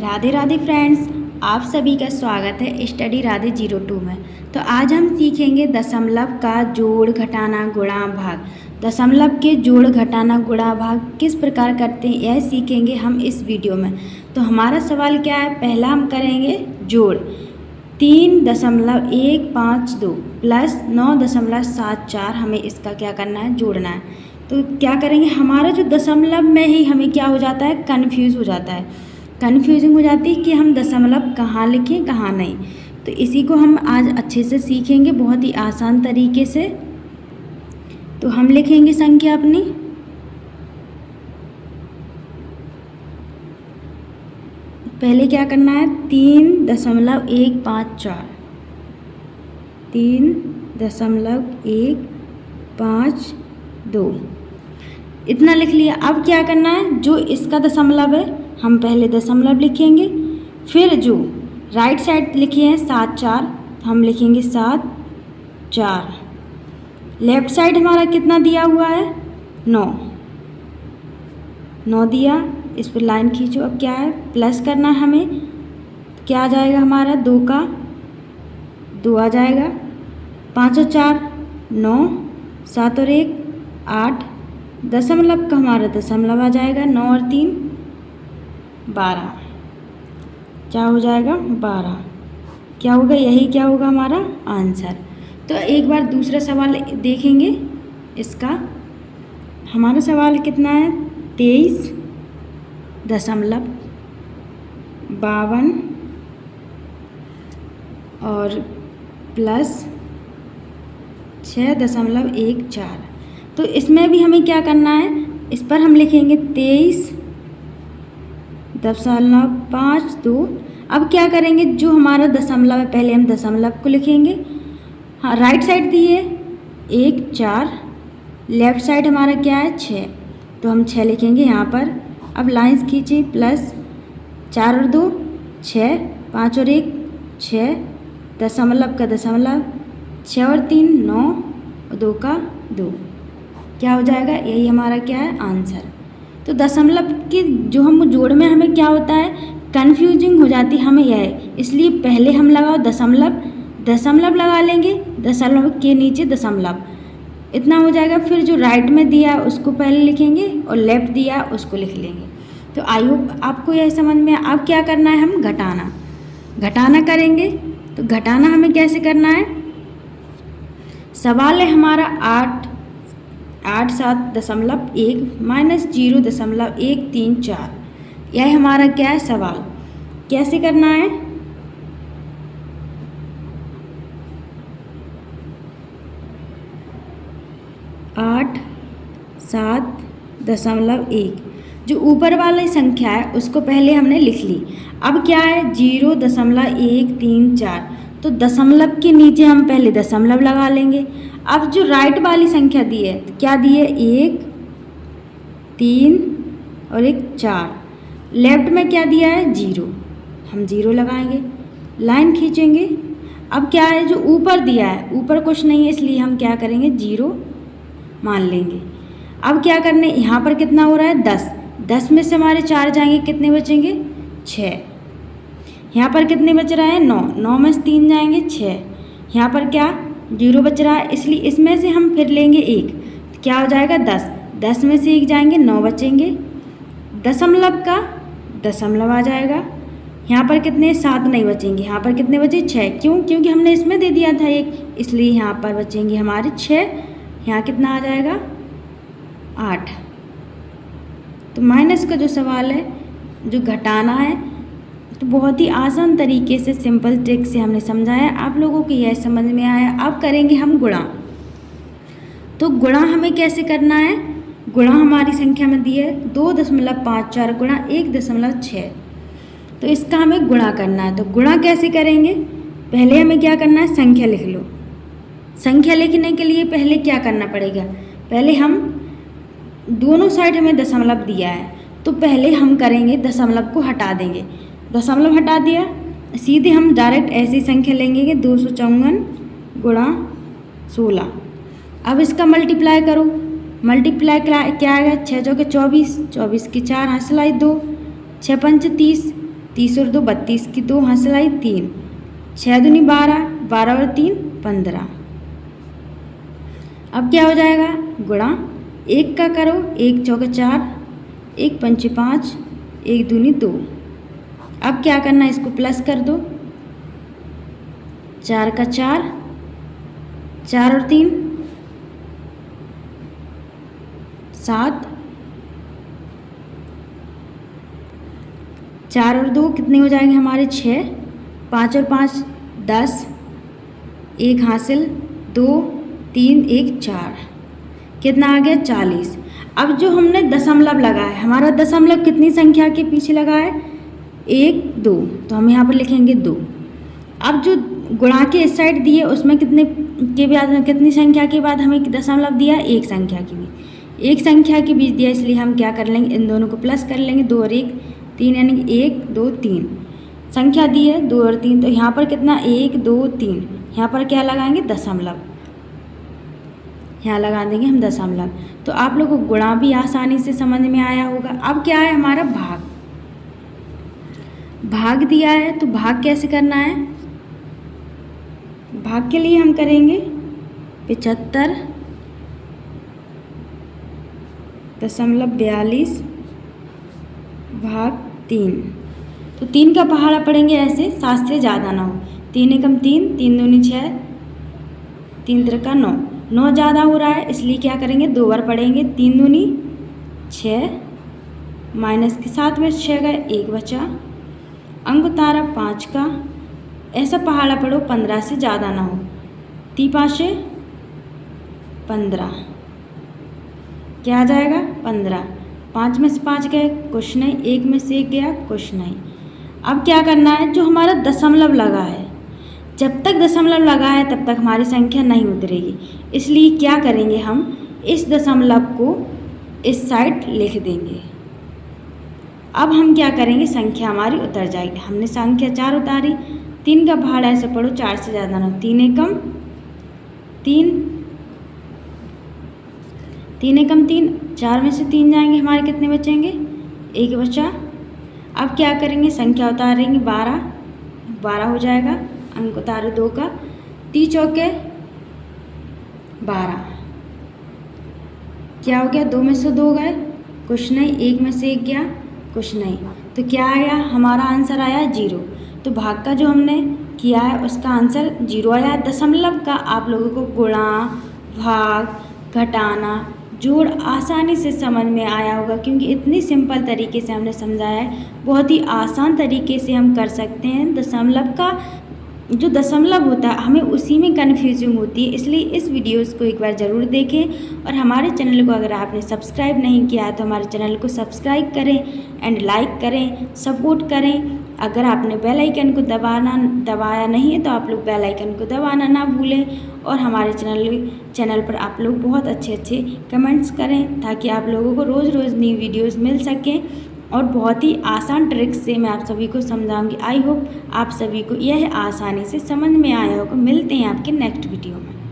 Radhe Radhe friends, आप सभी का स्वागत है स्टडी राधे 02 में। तो आज हम सीखेंगे दशमलव का जोड़ घटाना गुणा भाग। दशमलव के जोड़ घटाना गुणा भाग किस प्रकार करते हैं यह सीखेंगे हम इस वीडियो में। तो हमारा सवाल क्या है, पहला हम करेंगे जोड़ 3.152 प्लस 9.74। हमें इसका क्या करना है, जोड़ना है। तो क्या करेंगे, हमारा जो दशमलव में ही हमें क्या हो जाता है, कन्फ्यूज़ हो जाता है, कन्फ्यूजिंग हो जाती है कि हम दशमलव कहाँ लिखें कहाँ नहीं। तो इसी को हम आज अच्छे से सीखेंगे बहुत ही आसान तरीके से। तो हम लिखेंगे संख्या अपनी, पहले क्या करना है 3.154, 3.152 इतना लिख लिया। अब क्या करना है, जो इसका दशमलव है हम पहले दशमलव लिखेंगे, फिर जो राइट साइड लिखे हैं 7-4 हम लिखेंगे 7-4। लेफ्ट साइड हमारा कितना दिया हुआ है, 9 दिया। इस पर लाइन खींचो। अब क्या है, प्लस करना है हमें, क्या आ जाएगा हमारा 2 का 2 आ जाएगा, 5 और 4 9, 7 और 1 8, दशमलव का हमारा दशमलव आ जाएगा 9 और 3 12। क्या हो जाएगा 12, क्या होगा, यही क्या होगा हमारा आंसर। तो एक बार दूसरा सवाल देखेंगे इसका। हमारा सवाल कितना है, 23.52 और प्लस 6.14। तो इसमें भी हमें क्या करना है, इस पर हम लिखेंगे 23.52। अब क्या करेंगे, जो हमारा दशमलव है पहले हम दशमलव को लिखेंगे। हाँ, राइट साइड दिए 1 4, लेफ्ट साइड हमारा क्या है 6, तो हम 6 लिखेंगे यहाँ पर। अब लाइंस खींची, प्लस 4 और 2 6, 5 और 1 6, दशमलव का दशमलव 6 और 3 9 और 2 का 2, क्या हो जाएगा, यही हमारा क्या है आंसर। तो दशमलव के जो हम जोड़ में हमें क्या होता है, कन्फ्यूजिंग हो जाती हमें यह, इसलिए पहले हम लगाओ दशमलव लगा लेंगे, दशमलव के नीचे दशमलव, इतना हो जाएगा। फिर जो राइट में दिया उसको पहले लिखेंगे और लेफ्ट दिया उसको लिख लेंगे। तो आई होप आपको यह समझ में। अब क्या करना है, हम घटाना करेंगे। तो घटाना हमें कैसे करना है, सवाल है हमारा 87.1 माइनस 0.134। यह हमारा क्या है सवाल, कैसे करना है। आठ 7.1 जो ऊपर वाली संख्या है उसको पहले हमने लिख ली। अब क्या है 0.134, तो दशमलव के नीचे हम पहले दशमलव लगा लेंगे। अब जो राइट वाली संख्या दी है, क्या दी है 1 3 और 1 4, लेफ्ट में क्या दिया है 0, हम 0 लगाएंगे, लाइन खींचेंगे। अब क्या है, जो ऊपर दिया है ऊपर कुछ नहीं है, इसलिए हम क्या करेंगे 0 मान लेंगे। अब क्या करने, यहाँ पर कितना हो रहा है 10 में से हमारे 4 जाएंगे, कितने बचेंगे 6। यहाँ पर कितने बच रहा है 9 में से 3 जाएंगे 6। यहाँ पर क्या 0 बच रहा है, इसलिए इसमें से हम फिर लेंगे 1, तो क्या हो जाएगा 10 में से 1 जाएंगे 9 बचेंगे, दशमलव का दशमलव आ जाएगा। यहाँ पर कितने 7 नहीं बचेंगे, यहाँ पर कितने बचे 6, क्यों, क्योंकि हमने इसमें दे दिया था 1, इसलिए यहाँ पर बचेंगे हमारे 6। यहाँ कितना आ जाएगा 8। तो माइनस का जो सवाल है, जो घटाना है, तो बहुत ही आसान तरीके से सिंपल ट्रिक से हमने समझाया, आप लोगों को यह समझ में आया। अब करेंगे हम गुणा। तो गुणा हमें कैसे करना है, गुणा हमारी संख्या में दी है 2.54 गुणा 1.6, तो इसका हमें गुणा करना है। तो गुणा कैसे करेंगे, पहले हमें क्या करना है, संख्या लिख लो। संख्या लिखने के लिए पहले क्या करना पड़ेगा, पहले हम दोनों साइड हमें दशमलव दिया है, तो पहले हम करेंगे दशमलव को हटा देंगे। दशमलव हटा दिया, सीधे हम डायरेक्ट ऐसी संख्या लेंगे कि 254 गुणा 16। अब इसका मल्टीप्लाई करो, मल्टीप्लाई क्या आएगा, 6 चौके 24, 24 की 4 हंसलाई 2, 6 पंच 30, 30 और 2 32 की 2 हासिल आई 3, 6 दूनी 12, 12 और 3 15। अब क्या हो जाएगा गुणा 1 का करो, 1 चौके 4, 1 पंचे 5, 1 दूनी 2। अब क्या करना है इसको प्लस कर दो, 4 का 4, 4 और 3 7, 4 और 2 कितने हो जाएंगे हमारे 6, 5 और 5 10, 1 हासिल 2, 3 1 4, कितना आ गया 40। अब जो हमने दशमलव लगाया, हमारा दशमलव कितनी संख्या के पीछे लगा है 1 2, तो हम यहाँ पर लिखेंगे 2। अब जो गुणा के इस साइड दिए उसमें कितने के बाद, कितनी संख्या के बाद हमें दशमलव दिया, एक संख्या के बीच, एक संख्या के बीच दिया, इसलिए हम क्या कर लेंगे इन दोनों को प्लस कर लेंगे, 2 और 1 3, यानी 1 2 3 संख्या दी है 2 और 3, तो यहाँ पर कितना 1 2 3, यहाँ पर क्या लगाएंगे दशमलव, यहाँ लगा देंगे हम दशमलव। तो आप लोगों को गुणा भी आसानी से समझ में आया होगा। अब क्या है हमारा भाग, भाग दिया है तो भाग कैसे करना है, भाग के लिए हम करेंगे 75.42 भाग 3। तो 3 का पहाड़ा पढ़ेंगे ऐसे 7 से ज़्यादा ना हो, 3 एकम 3, 3 दूनी 6, 3 त्रिका 9, 9 ज़्यादा हो रहा है इसलिए क्या करेंगे 2 बार पढ़ेंगे, 3 दूनी 6, माइनस के 7 में 6 गए 1 बचा, अंक उतारा 5 का, ऐसा पहाड़ा पढ़ो 15 से ज़्यादा ना हो, 3 पाँचे 15, क्या आ जाएगा 15, 5 में से 5 गए कुछ नहीं, 1 में से 1 गया कुछ नहीं। अब क्या करना है, जो हमारा दशमलव लगा है, जब तक दशमलव लगा है तब तक हमारी संख्या नहीं उतरेगी, इसलिए क्या करेंगे हम इस दशमलव को इस साइड लिख देंगे। अब हम क्या करेंगे संख्या हमारी उतर जाएगी, हमने संख्या 4 उतारी, 3 का पहाड़ा ऐसे पढ़ो 4 से ज़्यादा ना, 3 एकम 3, 3 एकम 3, 4 में से 3 जाएंगे हमारे कितने बचेंगे 1 बचा। अब क्या करेंगे संख्या उतारेंगे 12, 12 हो जाएगा, अंक उतारे 2 का, 3 चौके 12, क्या हो गया 2 में से 2 गए कुछ नहीं, 1 में से 1 गया कुछ नहीं, तो क्या आया हमारा आंसर आया 0। तो भाग का जो हमने किया है उसका आंसर 0 आया। दशमलव का आप लोगों को गुणा, भाग, घटाना, जोड़ आसानी से समझ में आया होगा, क्योंकि इतनी सिंपल तरीके से हमने समझाया है, बहुत ही आसान तरीके से हम कर सकते हैं। दशमलव का जो दशमलव होता है हमें उसी में कन्फ्यूजिंग होती है, इसलिए इस वीडियोस को एक बार ज़रूर देखें और हमारे चैनल को अगर आपने सब्सक्राइब नहीं किया है तो हमारे चैनल को सब्सक्राइब करें एंड लाइक करें, सपोर्ट करें। अगर आपने बेल आइकन को दबाया नहीं है तो आप लोग बेल आइकन को दबाना ना भूलें, और हमारे चैनल पर आप लोग बहुत अच्छे कमेंट्स करें ताकि आप लोगों को रोज़ रोज़ नई वीडियोज़ मिल सकें, और बहुत ही आसान ट्रिक्स से मैं आप सभी को समझाऊंगी। आई होप आप सभी को यह आसानी से समझ में आया होगा। मिलते हैं आपके नेक्स्ट वीडियो में।